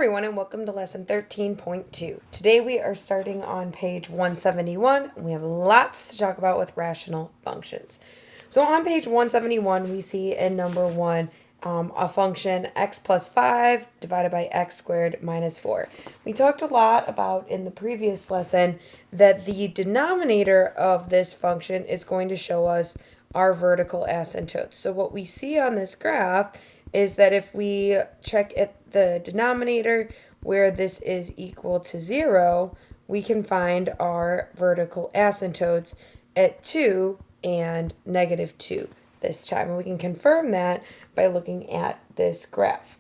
everyone, and welcome to lesson 13.2. Today we are starting on page 171, and we have lots to talk about with rational functions. So on page 171, we see in number 1 a function x plus 5 divided by x squared minus 4. We talked a lot about in the previous lesson that the denominator of this function is going to show us our vertical asymptotes. So what we see on this graph is that if we check at the denominator where this is equal to 0, we can find our vertical asymptotes at 2 and negative 2 this time. And we can confirm that by looking at this graph.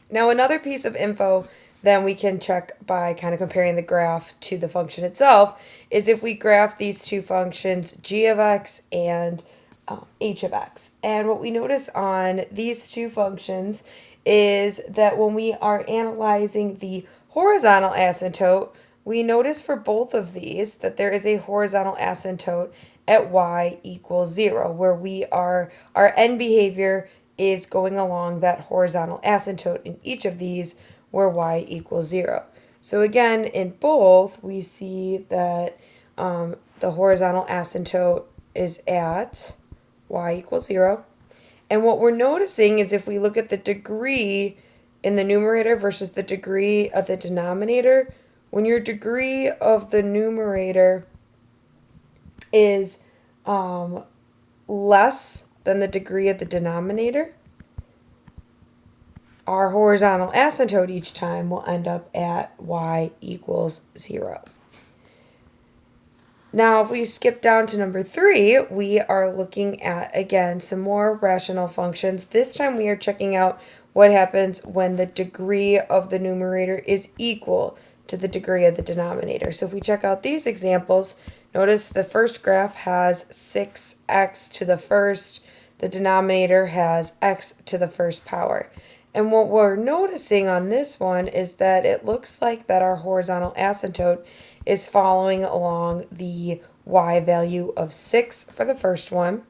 Now another piece of info then we can check by kind of comparing the graph to the function itself is if we graph these two functions g of x and h of x. And what we notice on these two functions is that when we are analyzing the horizontal asymptote, we notice for both of these that there is a horizontal asymptote at y equals 0, where our end behavior is going along that horizontal asymptote in each of these where y equals 0. So again, in both, we see that the horizontal asymptote is at y equals 0. And what we're noticing is if we look at the degree in the numerator versus the degree of the denominator, when your degree of the numerator is less than the degree of the denominator, our horizontal asymptote each time will end up at y equals 0. Now, if we skip down to number 3, we are looking at, again, some more rational functions. This time we are checking out what happens when the degree of the numerator is equal to the degree of the denominator. So if we check out these examples, notice the first graph has 6x to the first. The denominator has x to the first power. And what we're noticing on this one is that it looks like that our horizontal asymptote is following along the y value of 6 for the first one.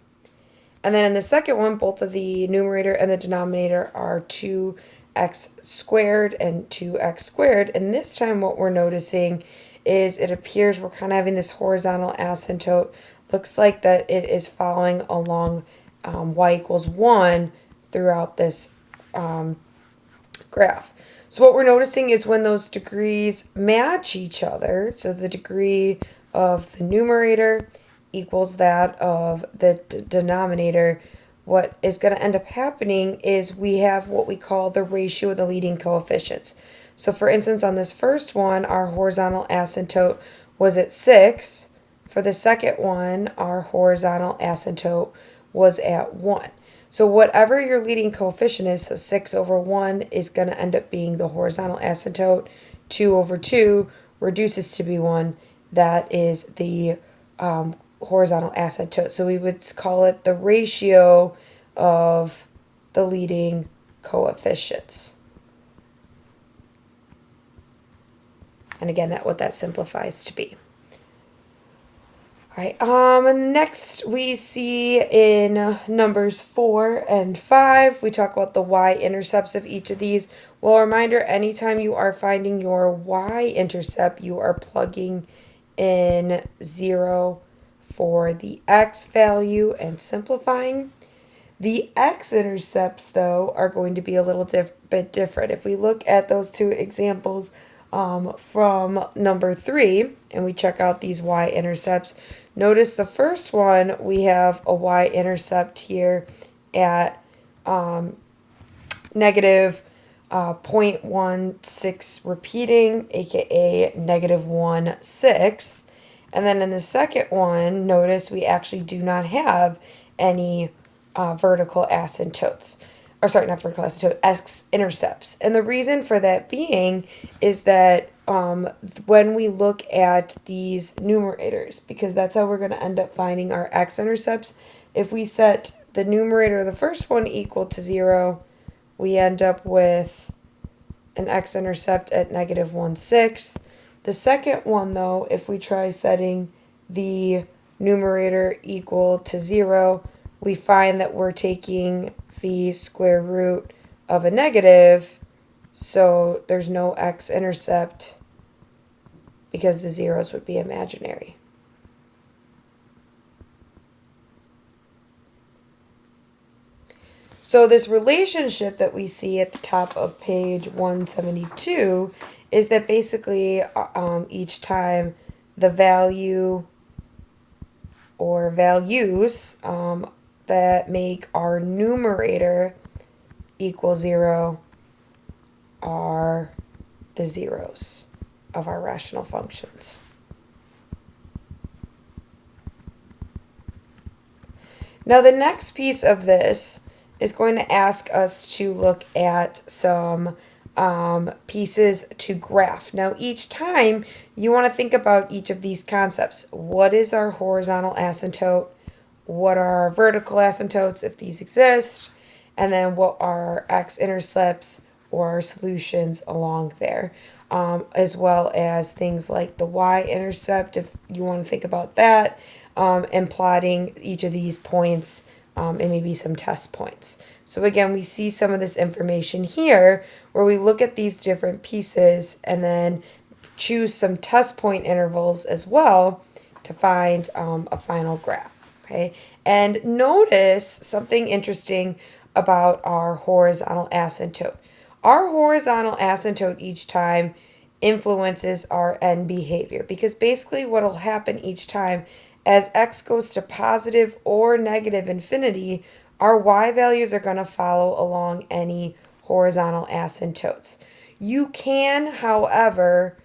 And then in the second one, both of the numerator and the denominator are 2x squared and 2x squared. And this time what we're noticing is it appears we're kind of having this horizontal asymptote. Looks like that it is following along y equals 1 throughout this graph. So what we're noticing is when those degrees match each other, so the degree of the numerator equals that of the denominator, what is going to end up happening is we have what we call the ratio of the leading coefficients. So for instance, on this first one, our horizontal asymptote was at 6. For the second one, our horizontal asymptote was at 1. So whatever your leading coefficient is, so 6 over 1 is going to end up being the horizontal asymptote. 2 over 2 reduces to be 1. That is the horizontal asymptote. So we would call it the ratio of the leading coefficients. And again, that's what that simplifies to be. All right, next we see in numbers 4 and 5, we talk about the y-intercepts of each of these. Well, a reminder, anytime you are finding your y-intercept, you are plugging in 0 for the x value and simplifying. The x-intercepts, though, are going to be a little bit different. If we look at those two examples from number 3, and we check out these y-intercepts, notice the first one, we have a y-intercept here at negative 0.16 repeating, aka negative 1/6. And then in the second one, notice we actually do not have any vertical asymptotes. Or sorry, not vertical asymptote, x-intercepts. And the reason for that being is that when we look at these numerators, because that's how we're going to end up finding our x-intercepts, if we set the numerator of the first one equal to 0, we end up with an x-intercept at negative 1/6. The second one, though, if we try setting the numerator equal to 0, we find that we're taking the square root of a negative, So there's no x-intercept because the zeros would be imaginary. So this relationship that we see at the top of page 172 is that basically each time the value or values that make our numerator equal 0 are the zeros of our rational functions. Now the next piece of this is going to ask us to look at some pieces to graph. Now each time you want to think about each of these concepts. What is our horizontal asymptote? What are our vertical asymptotes if these exist? And then what are x-intercepts or our solutions along there? As well as things like the y-intercept if you want to think about that, and plotting each of these points and maybe some test points. So again, we see some of this information here where we look at these different pieces and then choose some test point intervals as well to find a final graph. Okay, and notice something interesting about our horizontal asymptote. Our horizontal asymptote each time influences our end behavior because basically what will happen each time as x goes to positive or negative infinity, our y values are going to follow along any horizontal asymptotes. You can, however,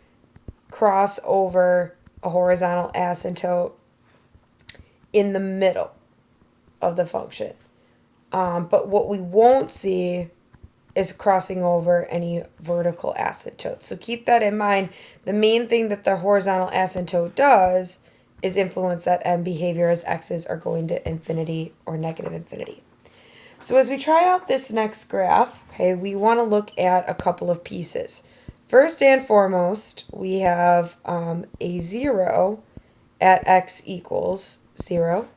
cross over a horizontal asymptote in the middle of the function. But what we won't see is crossing over any vertical asymptotes. So keep that in mind. The main thing that the horizontal asymptote does is influence that end behavior as x's are going to infinity or negative infinity. So as we try out this next graph, okay, we want to look at a couple of pieces. First and foremost, we have a 0 at x equals 0.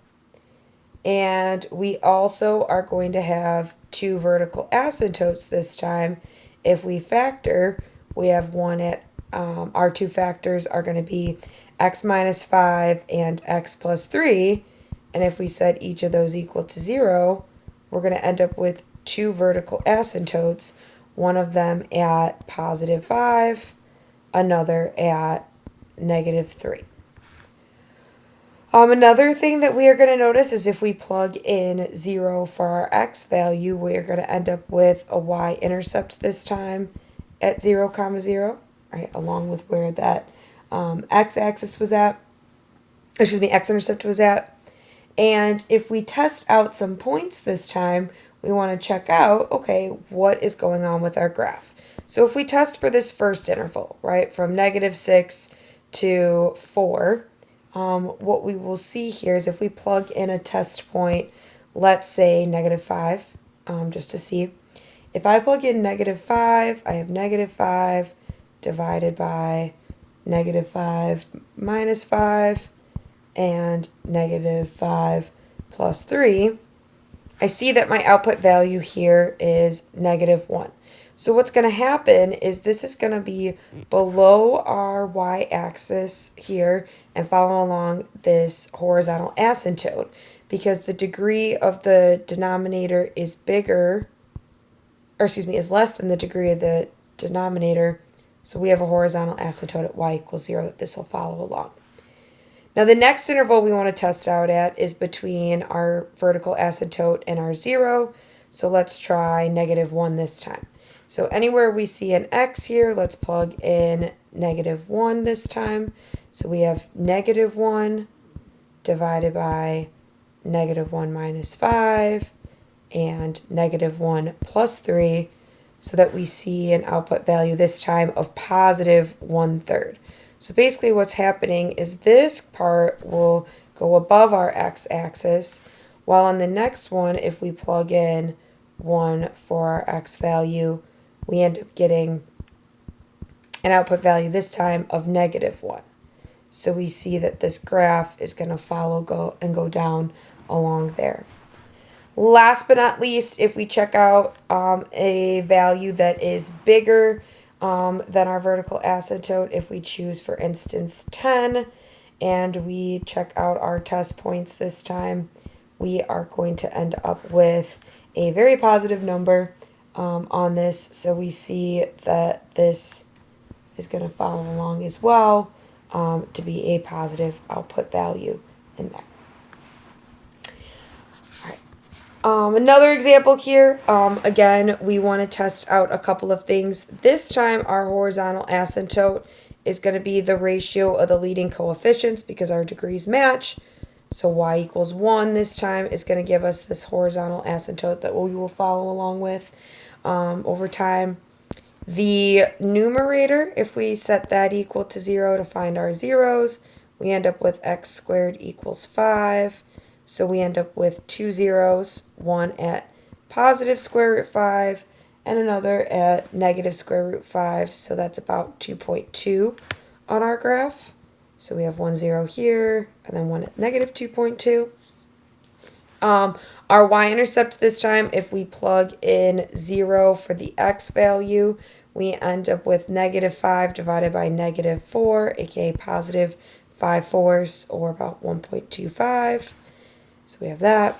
And we also are going to have two vertical asymptotes this time. If we factor, we have one at, our two factors are going to be x minus 5 and x plus 3. And if we set each of those equal to 0, we're going to end up with two vertical asymptotes, one of them at positive 5, another at negative 3. Another thing that we are going to notice is if we plug in 0 for our x value, we are going to end up with a y-intercept this time at 0, 0, right, along with where that x-axis was at, x-intercept was at. And if we test out some points this time, we want to check out, okay, what is going on with our graph? So if we test for this first interval, right, from negative 6 to 4, what we will see here is if we plug in a test point, let's say negative 5, just to see. If I plug in negative 5, I have negative 5 divided by negative 5 minus 5 and negative 5 plus 3. I see that my output value here is negative 1. So what's going to happen is this is going to be below our y-axis here and follow along this horizontal asymptote because the degree of the denominator is is less than the degree of the denominator. So we have a horizontal asymptote at y equals 0 that this will follow along. Now the next interval we want to test out at is between our vertical asymptote and our 0. So let's try negative 1 this time. So anywhere we see an x here, let's plug in negative 1 this time. So we have negative 1 divided by negative 1 minus 5 and negative 1 plus 3, so that we see an output value this time of positive 1/3. So basically what's happening is this part will go above our x-axis, while on the next one, if we plug in 1 for our x value, we end up getting an output value this time of negative 1. So we see that this graph is going to go down along there. Last but not least, if we check out a value that is bigger than our vertical asymptote, if we choose, for instance, 10, and we check out our test points this time, we are going to end up with a very positive number on this. So we see that this is going to follow along as well to be a positive output value in there. Another example here, again, we want to test out a couple of things. This time our horizontal asymptote is going to be the ratio of the leading coefficients because our degrees match. So y equals 1 this time is going to give us this horizontal asymptote that we will follow along with over time. The numerator, if we set that equal to 0 to find our zeros, we end up with x squared equals 5. So we end up with two zeros, one at positive square root 5 and another at negative square root 5. So that's about 2.2 on our graph. So we have 1 0 here and then one at negative 2.2. Our y-intercept this time, if we plug in 0 for the x value, we end up with negative 5 divided by negative 4, aka positive 5/4, or about 1.25. So we have that.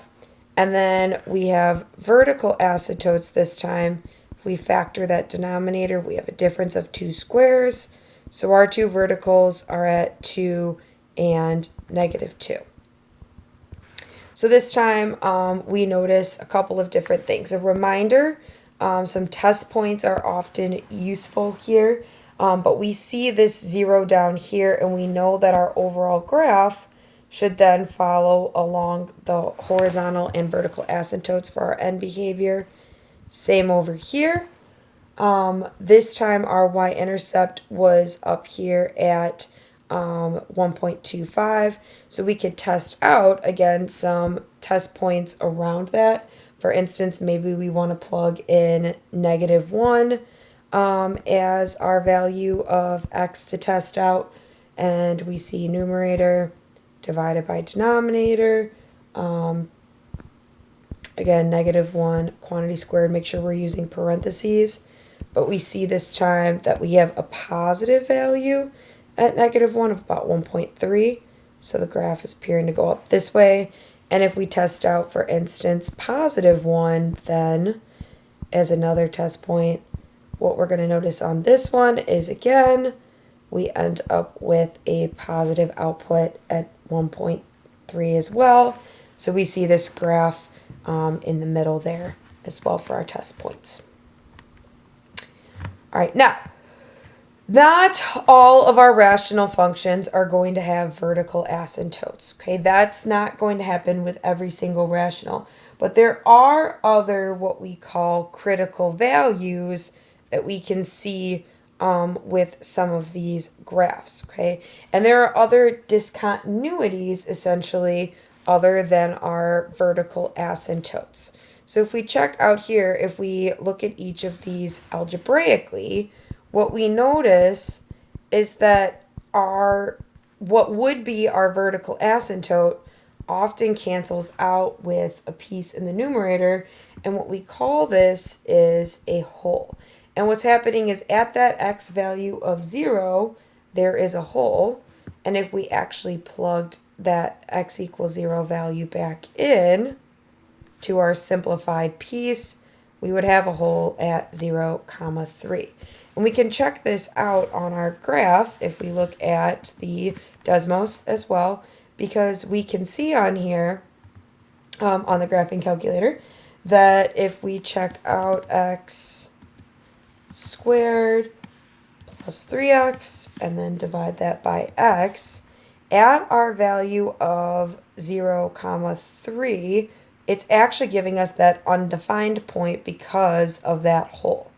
And then we have vertical asymptotes this time. If we factor that denominator, we have a difference of 2 squares. So our two verticals are at 2 and negative 2. So this time we notice a couple of different things. A reminder, some test points are often useful here, but we see this 0 down here and we know that our overall graph should then follow along the horizontal and vertical asymptotes for our end behavior. Same over here. This time our y-intercept was up here at 1.25. So we could test out, again, some test points around that. For instance, maybe we want to plug in negative 1 as our value of x to test out. And we see numerator divided by denominator. Again, negative 1, quantity squared, make sure we're using parentheses. But we see this time that we have a positive value at negative 1 of about 1.3. So the graph is appearing to go up this way. And if we test out, for instance, positive 1, then as another test point, what we're going to notice on this one is, again, we end up with a positive output at 1.3 as well. So we see this graph in the middle there as well for our test points. All right, now, not all of our rational functions are going to have vertical asymptotes. Okay, that's not going to happen with every single rational. But there are other what we call critical values that we can see with some of these graphs, okay? And there are other discontinuities, essentially, other than our vertical asymptotes. So if we check out here, if we look at each of these algebraically, what we notice is that what would be our vertical asymptote often cancels out with a piece in the numerator, and what we call this is a hole. And what's happening is at that x value of 0, there is a hole. And if we actually plugged that x equals 0 value back in to our simplified piece, we would have a hole at 0, 3. And we can check this out on our graph if we look at the Desmos as well, because we can see on here, on the graphing calculator, that if we check out x squared plus 3x and then divide that by x, at our value of 0, 3, it's actually giving us that undefined point because of that hole.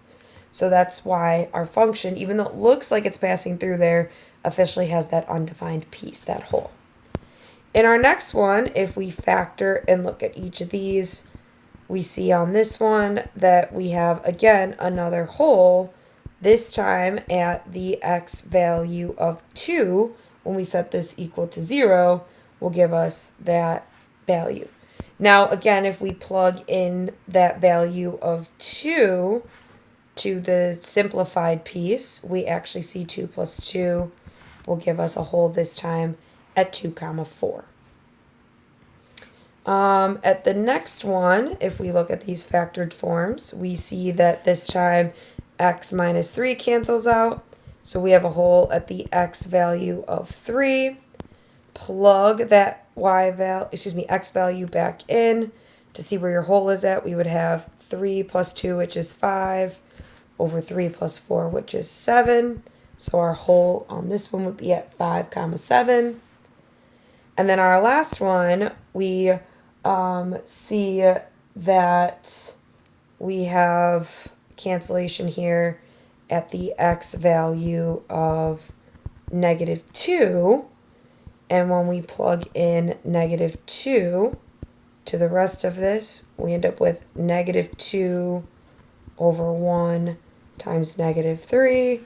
So that's why our function, even though it looks like it's passing through there, officially has that undefined piece, that hole. In our next one, if we factor and look at each of these, we see on this one that we have, again, another hole, this time at the x value of 2. When we set this equal to 0, will give us that value. Now, again, if we plug in that value of 2 to the simplified piece, we actually see 2 plus 2 will give us a whole this time at 2 comma 4. At the next one, if we look at these factored forms, we see that this time x minus 3 cancels out. So we have a whole at the x value of 3. Plug that x value back in to see where your whole is at. We would have 3 plus 2, which is 5, over 3 plus 4, which is 7. So our whole on this one would be at 5 comma 7. And then our last one, we see that we have cancellation here at the x value of negative 2. And when we plug in negative 2 to the rest of this, we end up with negative 2 over 1 times negative 3.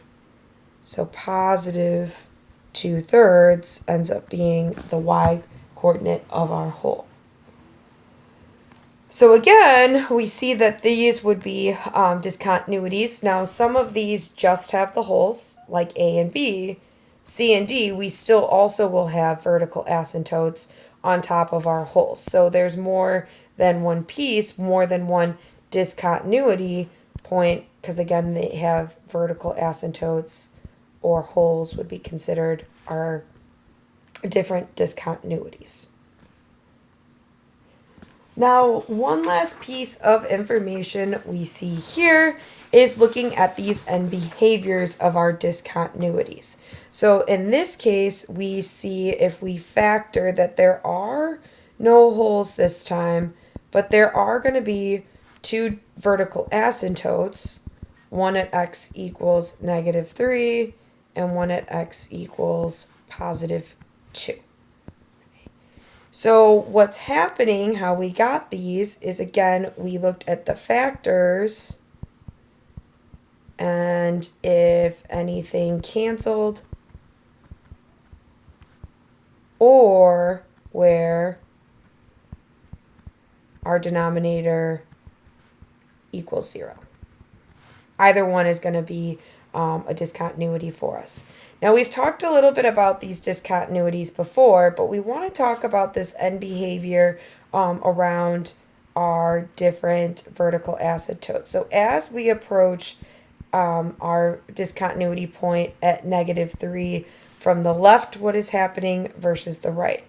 So positive 2/3 ends up being the y coordinate of our whole. So again, we see that these would be discontinuities. Now, some of these just have the wholes, like A and B. C and D, we still also will have vertical asymptotes on top of our wholes. So there's more than one piece, more than one discontinuity point, because again, they have vertical asymptotes, or wholes would be considered our different discontinuities. Now, one last piece of information we see here is looking at these end behaviors of our discontinuities. So in this case, we see if we factor that there are no wholes this time, but there are going to be 2 vertical asymptotes, one at x equals negative 3 and one at x equals positive 2. So what's happening, how we got these, is again, we looked at the factors, and if anything canceled, or where our denominator equals 0. Either one is going to be a discontinuity for us. Now, we've talked a little bit about these discontinuities before, but we want to talk about this end behavior around our different vertical asymptotes. So as we approach our discontinuity point at negative 3 from the left, what is happening versus the right?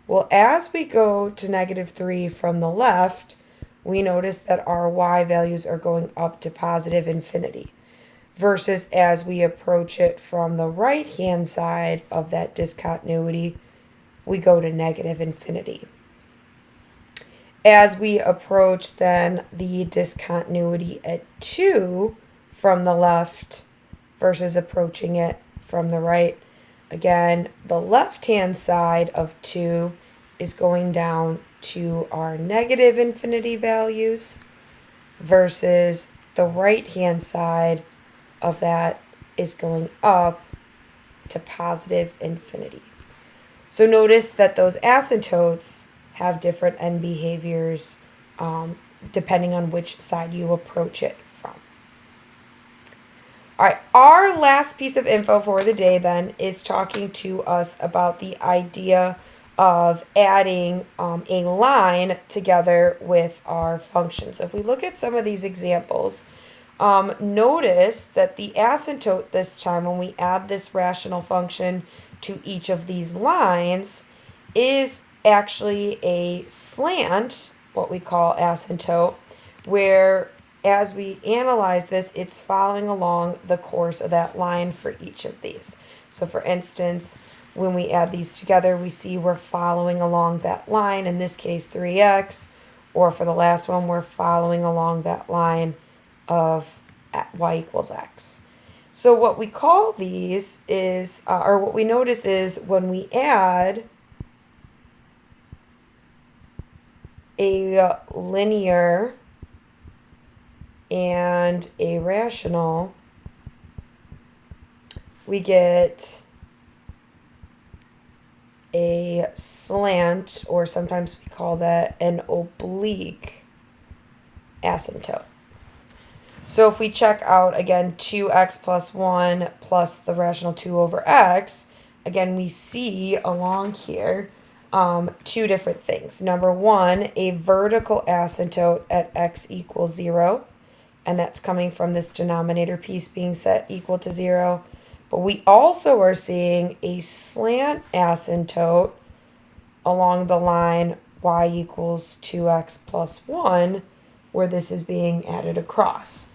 Well, as we go to negative 3 from the left, we notice that our y values are going up to positive infinity. Versus as we approach it from the right-hand side of that discontinuity, we go to negative infinity. As we approach then the discontinuity at 2 from the left versus approaching it from the right, again, the left-hand side of 2 is going down to our negative infinity values versus the right-hand side of that is going up to positive infinity. So notice that those asymptotes have different end behaviors depending on which side you approach it from. All right, our last piece of info for the day then is talking to us about the idea of adding a line together with our function. So if we look at some of these examples, notice that the asymptote this time, when we add this rational function to each of these lines, is actually a slant, what we call asymptote, where as we analyze this, it's following along the course of that line for each of these. So for instance, when we add these together, we see we're following along that line, in this case 3x, or for the last one, we're following along that line of y equals x. So what we call these is, or what we notice is when we add a linear and a rational, we get a slant, or sometimes we call that an oblique asymptote. So if we check out, again, 2x plus 1 plus the rational 2 over x, again, we see along here two different things. Number one, a vertical asymptote at x equals 0, and that's coming from this denominator piece being set equal to 0. But we also are seeing a slant asymptote along the line y equals 2x plus 1, where this is being added across.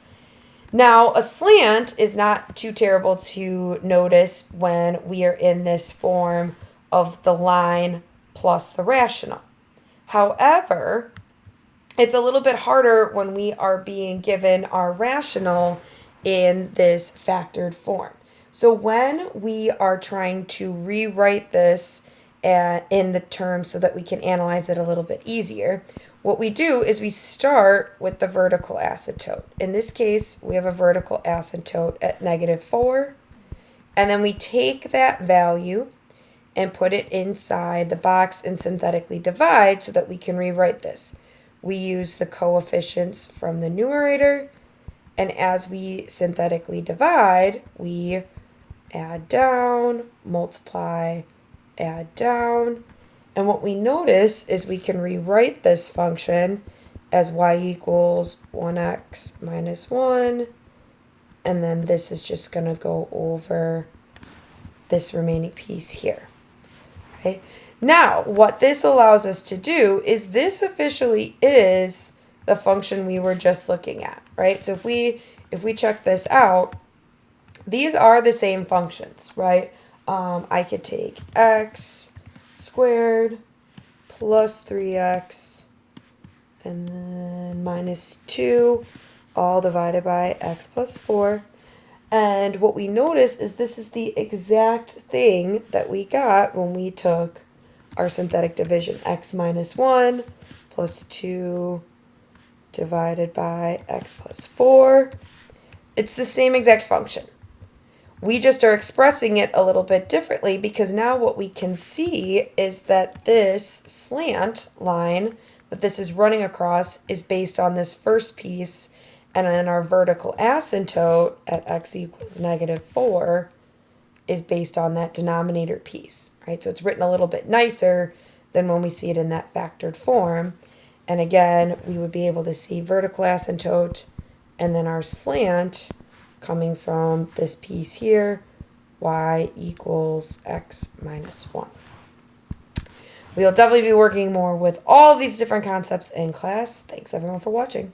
Now, a slant is not too terrible to notice when we are in this form of the line plus the rational. However, it's a little bit harder when we are being given our rational in this factored form. So when we are trying to rewrite this in the terms so that we can analyze it a little bit easier, what we do is we start with the vertical asymptote. In this case, we have a vertical asymptote at -4, and then we take that value and put it inside the box and synthetically divide so that we can rewrite this. We use the coefficients from the numerator, and as we synthetically divide, we add down, multiply, add down, and what we notice is we can rewrite this function as y equals 1x minus 1, and then this is just going to go over this remaining piece here. Okay. Now, what this allows us to do is this officially is the function we were just looking at, right? So if we check this out, these are the same functions, right? I could take x squared plus 3x and then minus 2 all divided by x plus 4. And what we notice is this is the exact thing that we got when we took our synthetic division. X minus 1 plus 2 divided by x plus 4. It's the same exact function. We just are expressing it a little bit differently because now what we can see is that this slant line that this is running across is based on this first piece, and then our vertical asymptote at x equals -4 is based on that denominator piece, right? So it's written a little bit nicer than when we see it in that factored form. And again, we would be able to see vertical asymptote and then our slant coming from this piece here, y equals x minus 1. We'll definitely be working more with all these different concepts in class. Thanks everyone for watching.